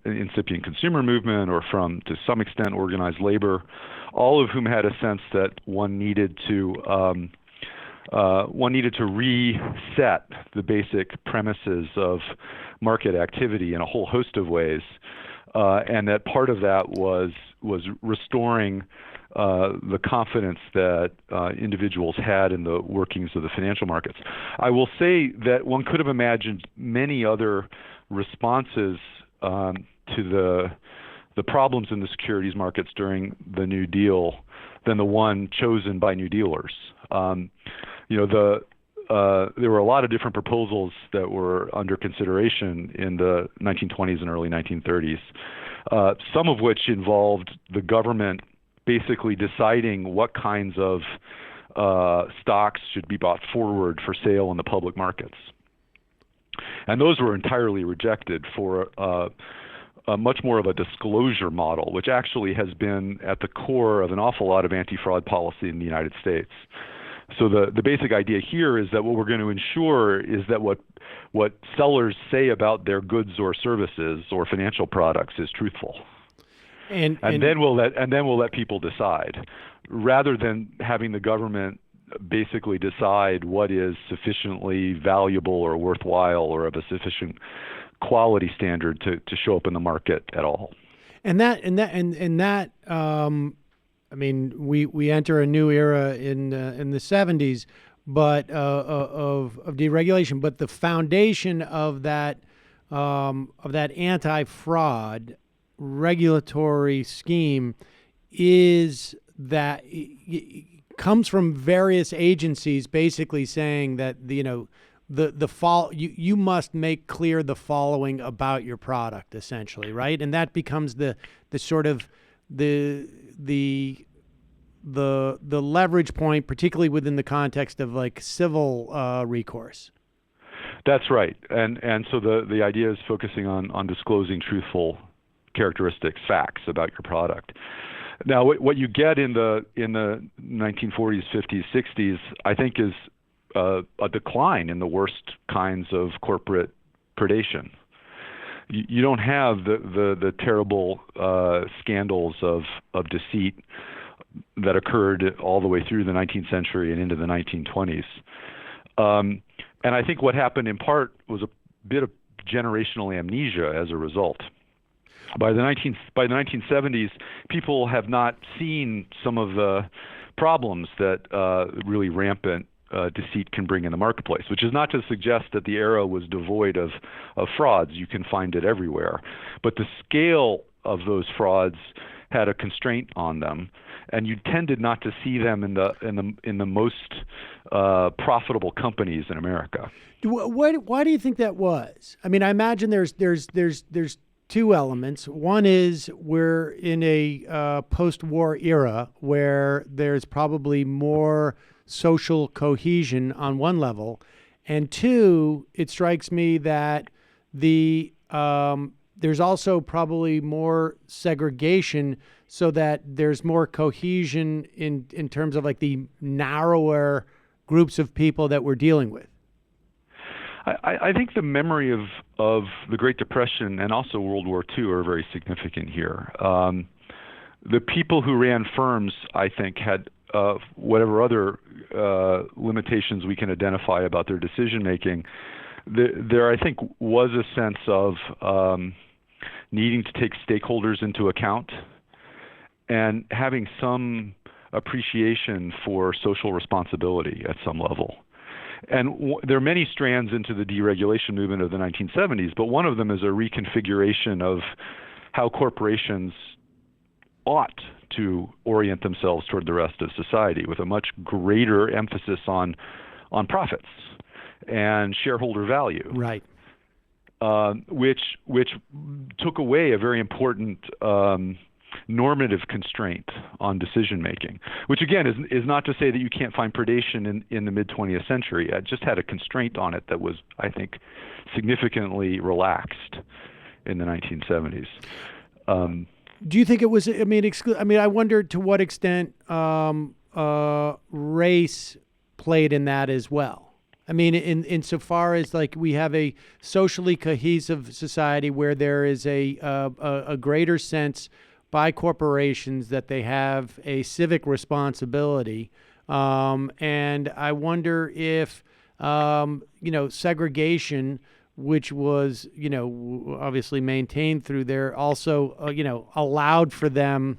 [SPEAKER 9] incipient consumer movement or from, to some extent, organized labor, all of whom had a sense that one needed to reset the basic premises of market activity in a whole host of ways, and that part of that was restoring the confidence that individuals had in the workings of the financial markets. I will say that one could have imagined many other responses to the problems in the securities markets during the New Deal than the one chosen by New Dealers. There were a lot of different proposals that were under consideration in the 1920s and early 1930s, some of which involved the government basically deciding what kinds of stocks should be brought forward for sale in the public markets. And those were entirely rejected for much more of a disclosure model, which actually has been at the core of an awful lot of anti-fraud policy in the United States. So the basic idea here is that what we're going to ensure is that what sellers say about their goods or services or financial products is truthful. And then we'll let people decide, rather than having the government basically decide what is sufficiently valuable or worthwhile or of a sufficient quality standard to show up in the market at all.
[SPEAKER 6] And that I mean, we enter a new era in the 70s but of deregulation. But the foundation of that anti-fraud regulatory scheme is that it comes from various agencies basically saying that you must make clear the following about your product, essentially, right? And that becomes the sort of the leverage point, particularly within the context of like civil recourse.
[SPEAKER 9] That's right, and so the idea is focusing on disclosing truthful characteristics, facts about your product. Now, what you get in the 1940s, 50s, 60s, I think, is a decline in the worst kinds of corporate predation. You don't have the terrible scandals of deceit that occurred all the way through the 19th century and into the 1920s. And I think what happened in part was a bit of generational amnesia as a result. By the 1970s, people have not seen some of the problems that really rampant deceit can bring in the marketplace, which is not to suggest that the era was devoid of frauds. You can find it everywhere. But the scale of those frauds had a constraint on them, and you tended not to see them in the most profitable companies in America.
[SPEAKER 6] Why do you think that was? I mean, I imagine there's two elements. One is we're in a post-war era where there's probably more social cohesion on one level, and two, it strikes me that there's also probably more segregation, so that there's more cohesion in terms of like the narrower groups of people that we're dealing with.
[SPEAKER 9] I think the memory of the Great Depression and also World War II are very significant here. The people who ran firms, I think, had whatever other limitations we can identify about their decision making. There, I think, was a sense of needing to take stakeholders into account and having some appreciation for social responsibility at some level. And there are many strands into the deregulation movement of the 1970s, but one of them is a reconfiguration of how corporations ought to orient themselves toward the rest of society, with a much greater emphasis on profits and shareholder value.
[SPEAKER 6] Right.
[SPEAKER 9] Which took away a very important normative constraint on decision making, which again is not to say that you can't find predation in the mid 20th century. It just had a constraint on it that was, I think, significantly relaxed in the 1970s.
[SPEAKER 6] Do you think it was? I mean, I wonder to what extent race played in that as well. I mean, insofar as like we have a socially cohesive society where there is a greater sense by corporations that they have a civic responsibility, and I wonder if segregation, which was obviously maintained through there, also allowed for them.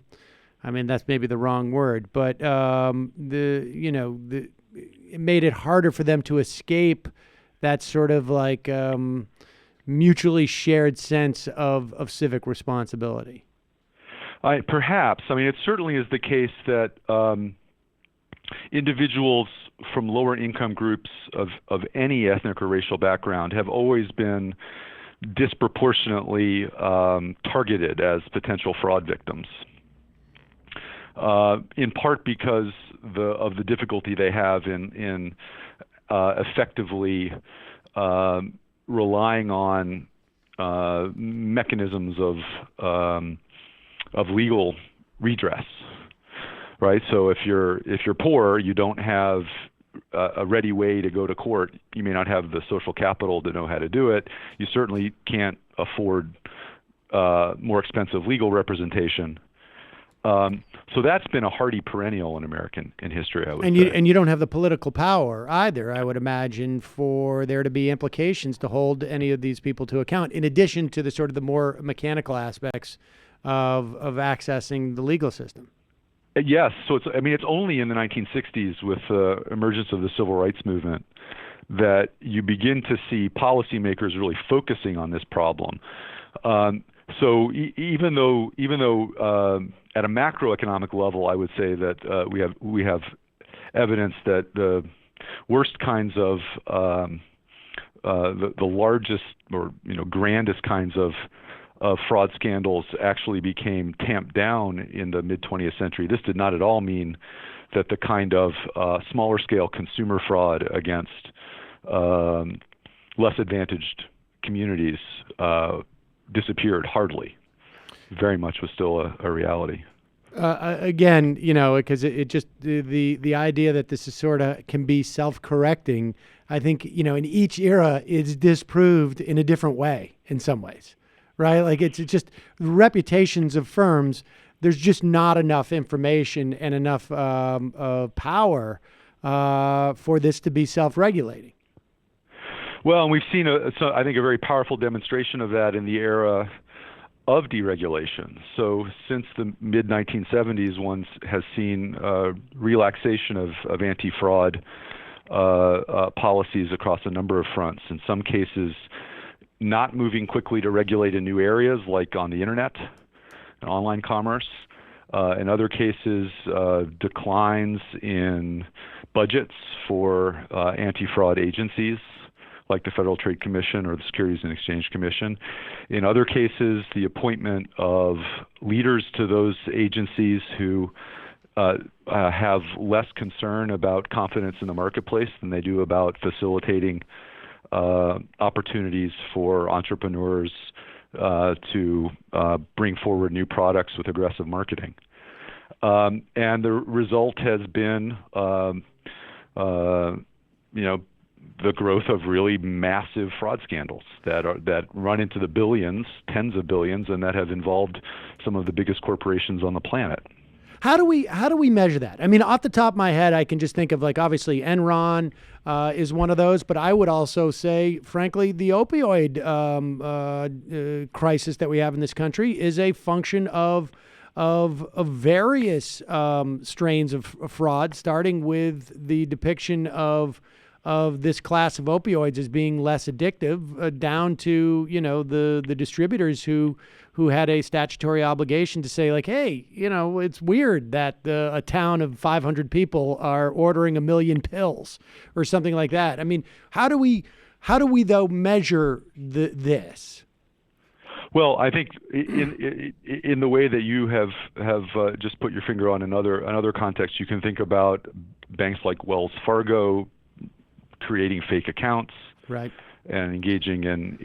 [SPEAKER 6] I mean, that's maybe the wrong word, but it made it harder for them to escape that sort of like mutually shared sense of civic responsibility.
[SPEAKER 9] Perhaps. I mean, it certainly is the case that individuals from lower income groups of any ethnic or racial background have always been disproportionately targeted as potential fraud victims, in part because of the difficulty they have in effectively relying on mechanisms of legal redress, right? So if you're poor, you don't have a ready way to go to court. You may not have the social capital to know how to do it. You certainly can't afford more expensive legal representation. So that's been a hardy perennial in American history, I would say.
[SPEAKER 6] And you don't have the political power either, I would imagine, for there to be implications to hold any of these people to account, in addition to the sort of the more mechanical aspects of accessing the legal system.
[SPEAKER 9] Yes. So it's only in the 1960s with the emergence of the civil rights movement that you begin to see policymakers really focusing on this problem. So even though at a macroeconomic level, I would say that we have evidence that the worst kinds of the largest or grandest kinds of fraud scandals actually became tamped down in the mid-20th century. This did not at all mean that the kind of smaller scale consumer fraud against less advantaged communities disappeared. Hardly. Very much was still a reality.
[SPEAKER 6] Again, because it just the idea that this is sort of can be self-correcting, I think, in each era is disproved in a different way in some ways, right? Like it's just reputations of firms. There's just not enough information and enough power for this to be self-regulating.
[SPEAKER 9] Well, and we've seen, I think, a very powerful demonstration of that in the era of deregulation. So since the mid-1970s, one has seen relaxation of anti-fraud policies across a number of fronts. In some cases, not moving quickly to regulate in new areas like on the internet and online commerce. In other cases, declines in budgets for anti-fraud agencies like the Federal Trade Commission or the Securities and Exchange Commission. In other cases, the appointment of leaders to those agencies who have less concern about confidence in the marketplace than they do about facilitating opportunities for entrepreneurs to bring forward new products with aggressive marketing. And the result has been, the growth of really massive fraud scandals that run into the billions, tens of billions, and that have involved some of the biggest corporations on the planet.
[SPEAKER 6] How do we measure that? I mean, off the top of my head, I can just think of obviously Enron is one of those, but I would also say, frankly, the opioid crisis that we have in this country is a function of various strains of fraud, starting with the depiction of this class of opioids as being less addictive, down to the distributors who had a statutory obligation to say hey, it's weird that a town of 500 people are ordering 1 million pills or something like that. I mean, how do we though measure this?
[SPEAKER 9] Well, I think in the way that you have just put your finger on another context, you can think about banks like Wells Fargo creating fake accounts, right, and engaging in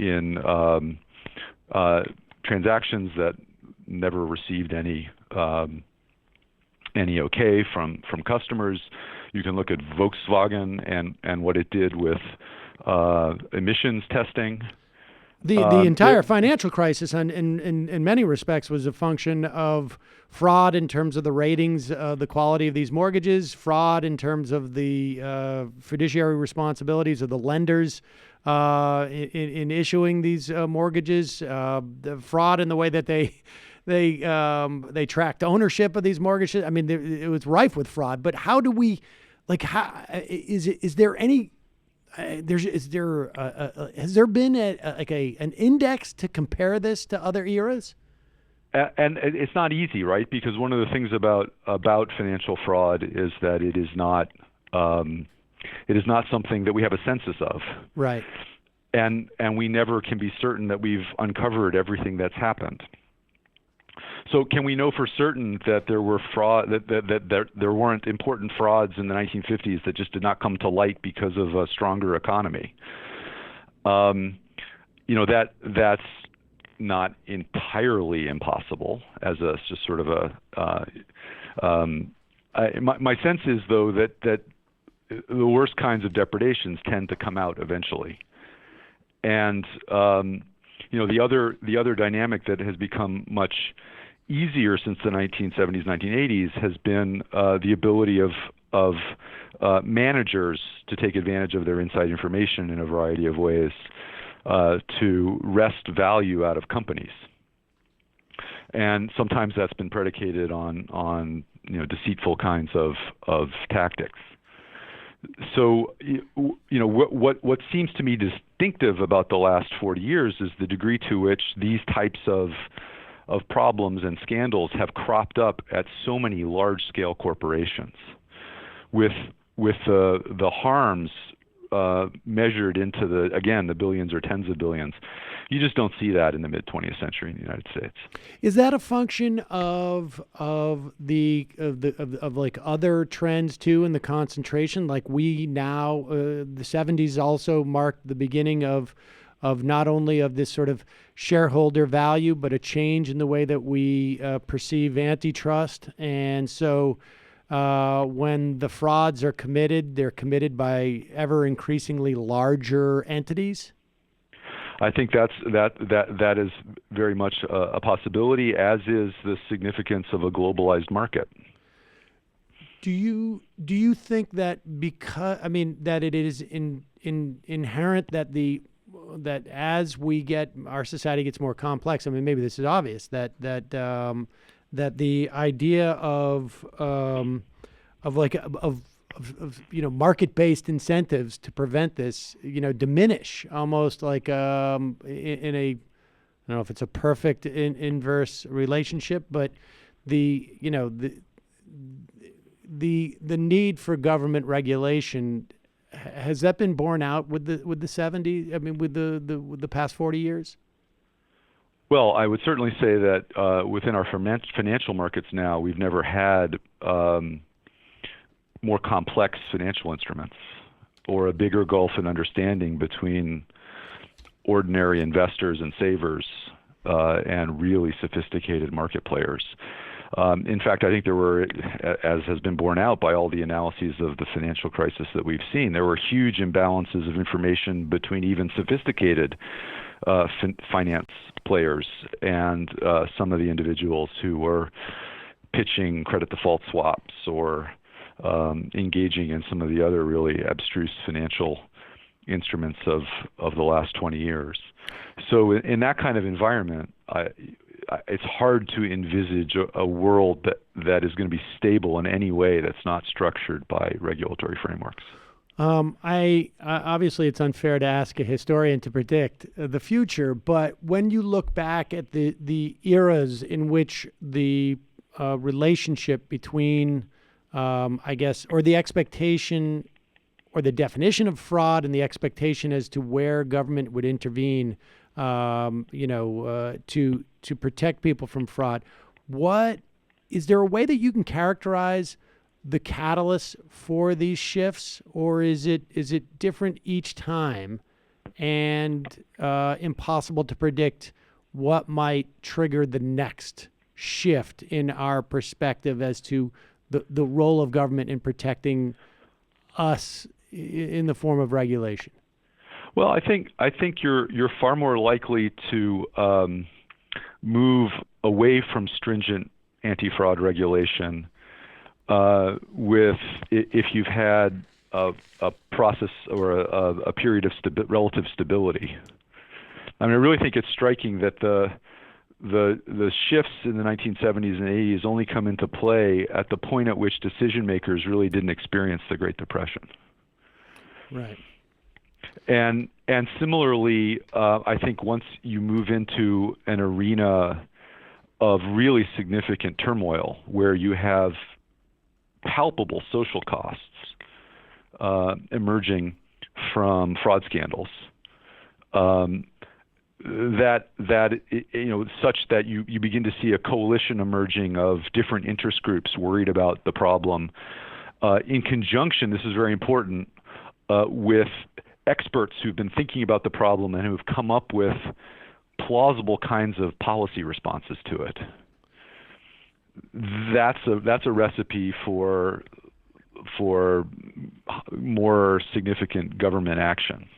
[SPEAKER 9] transactions that never received any okay from customers. You can look at Volkswagen and what it did with emissions testing.
[SPEAKER 6] The entire financial crisis in many respects was a function of fraud in terms of the ratings, the quality of these mortgages, fraud in terms of the fiduciary responsibilities of the lenders in issuing these mortgages, the fraud in the way that they tracked ownership of these mortgages. I mean, it was rife with fraud. But how do we, is there any? Has there been an index to compare this to other eras?
[SPEAKER 9] And it's not easy, right? Because one of the things about financial fraud is that it is not something that we have a census of, right? And we never can be certain that we've uncovered everything that's happened. So can we know for certain that there were that there weren't important frauds in the 1950s that just did not come to light because of a stronger economy? That's not entirely impossible as a just sort of my sense is though that the worst kinds of depredations tend to come out eventually, and the other dynamic that has become much easier since the 1970s, 1980s has been the ability of managers to take advantage of their inside information in a variety of ways to wrest value out of companies. and sometimes that's been predicated on deceitful kinds of tactics. So what seems to me distinctive about the last 40 years is the degree to which these types of problems and scandals have cropped up at so many large-scale corporations, with the harms measured into the billions or tens of billions. You just don't see that in the mid-20th century in the United States.
[SPEAKER 6] Is that a function of like other trends too in the concentration? Like we now, the 70s also marked the beginning of not only of this sort of shareholder value, but a change in the way that we perceive antitrust. And so when the frauds are committed, they're committed by ever increasingly larger entities.
[SPEAKER 9] I think that is very much a possibility, as is the significance of a globalized market.
[SPEAKER 6] Do you think that that it is inherent that as our society gets more complex? I mean, maybe this is obvious that the idea of market-based incentives to prevent this, diminish almost like in a, I don't know if it's a perfect inverse relationship, but the need for government regulation, has that been borne out with the 70s? I mean, with the past 40 years?
[SPEAKER 9] Well, I would certainly say that within our financial markets now, we've never had more complex financial instruments or a bigger gulf in understanding between ordinary investors and savers and really sophisticated market players. In fact, I think there were, as has been borne out by all the analyses of the financial crisis that we've seen, there were huge imbalances of information between even sophisticated finance players and some of the individuals who were pitching credit default swaps or engaging in some of the other really abstruse financial instruments of the last 20 years. So in that kind of environment, it's hard to envisage a world that is going to be stable in any way that's not structured by regulatory frameworks. Obviously
[SPEAKER 6] it's unfair to ask a historian to predict the future, but when you look back at the eras in which the relationship between or the expectation or the definition of fraud and the expectation as to where government would intervene, to protect people from fraud. Is there a way that you can characterize the catalyst for these shifts, or is it different each time and impossible to predict what might trigger the next shift in our perspective as to the role of government in protecting us in the form of regulation?
[SPEAKER 9] Well, I think you're far more likely to move away from stringent anti-fraud regulation if you've had a process or a period of relative stability. I mean, I really think it's striking that the shifts in the 1970s and 80s only come into play at the point at which decision makers really didn't experience the Great Depression.
[SPEAKER 6] Right.
[SPEAKER 9] And similarly, I think once you move into an arena of really significant turmoil where you have palpable social costs emerging from fraud scandals, such that you begin to see a coalition emerging of different interest groups worried about the problem, in conjunction, this is very important, with experts who've been thinking about the problem and who've come up with plausible kinds of policy responses to it. That's a recipe for more significant government action.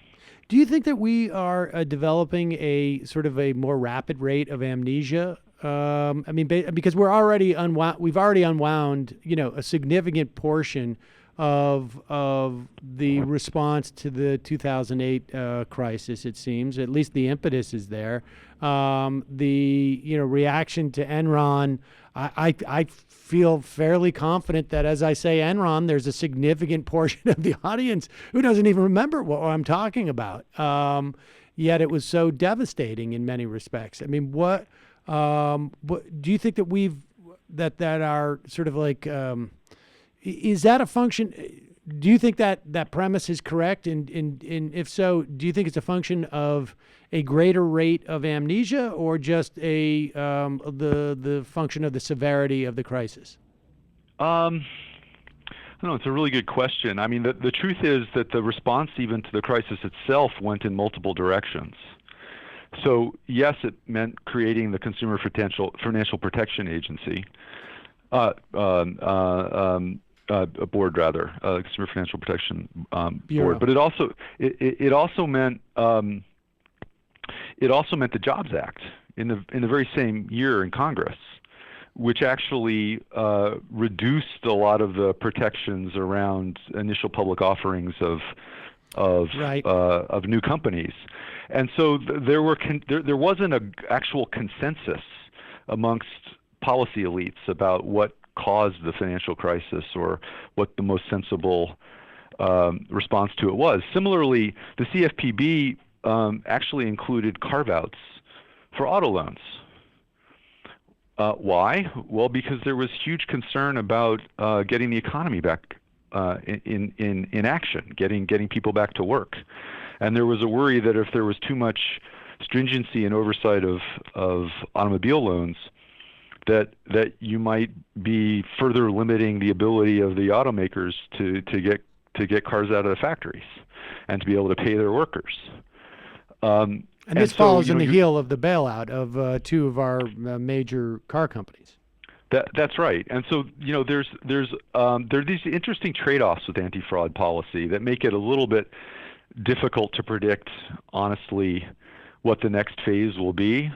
[SPEAKER 6] Do you think that we are developing a sort of a more rapid rate of amnesia? Because we've already unwound, a significant portion of the response to the 2008 crisis. It seems, at least the impetus is there. The reaction to Enron. I feel fairly confident that, as I say Enron, there's a significant portion of the audience who doesn't even remember what I'm talking about. Yet it was so devastating in many respects. I mean, what do you think that that are sort of like? Is that a function? Do you think that premise is correct? And if so, do you think it's a function of a greater rate of amnesia, or just the function of the severity of the crisis?
[SPEAKER 9] I don't know. It's a really good question. I mean, the truth is that the response even to the crisis itself went in multiple directions. So yes, it meant creating the Consumer Financial Protection Agency. A board, rather, Consumer Financial Protection Board. But it also meant the Jobs Act in the very same year in Congress, which actually reduced a lot of the protections around initial public offerings of new companies, and so there wasn't an actual consensus amongst policy elites about what caused the financial crisis or what the most sensible response to it was. Similarly, the CFPB actually included carve-outs for auto loans. Why? Well, because there was huge concern about getting the economy back in action, getting people back to work, and there was a worry that if there was too much stringency and oversight of automobile loans, that you might be further limiting the ability of the automakers to get cars out of the factories and to be able to pay their workers.
[SPEAKER 6] And this follows in the heel of the bailout of two of our major car companies.
[SPEAKER 9] That's right. And so there are these interesting trade-offs with anti-fraud policy that make it a little bit difficult to predict honestly what the next phase will be.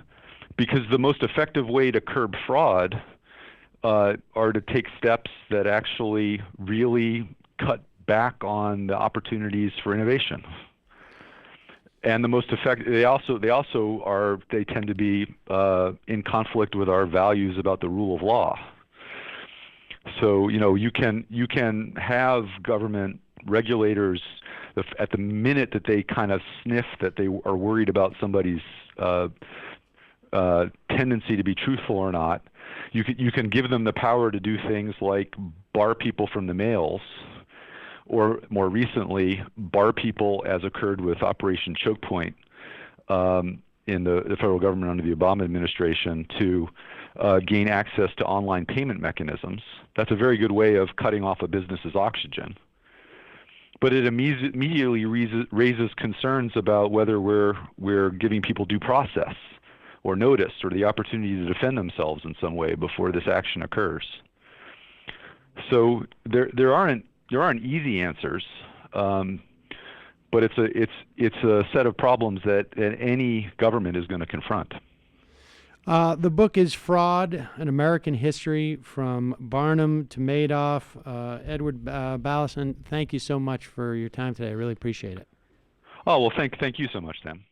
[SPEAKER 9] Because the most effective way to curb fraud are to take steps that actually really cut back on the opportunities for innovation. And the most effective, they tend to be in conflict with our values about the rule of law. So you can have government regulators at the minute that they kind of sniff that they are worried about somebody's tendency to be truthful or not. You can give them the power to do things like bar people from the mails, or more recently, bar people, as occurred with Operation Choke Point in the federal government under the Obama administration, to gain access to online payment mechanisms. That's a very good way of cutting off a business's oxygen. But it immediately raises concerns about whether we're giving people due process or notice or the opportunity to defend themselves in some way before this action occurs. So there aren't easy answers, but it's a set of problems that any government is going to confront.
[SPEAKER 6] The book is Fraud, An American History, from Barnum to Madoff. Edward Balleisen, thank you so much for your time today. I really appreciate it.
[SPEAKER 9] Oh, well, thank you so much, Sam.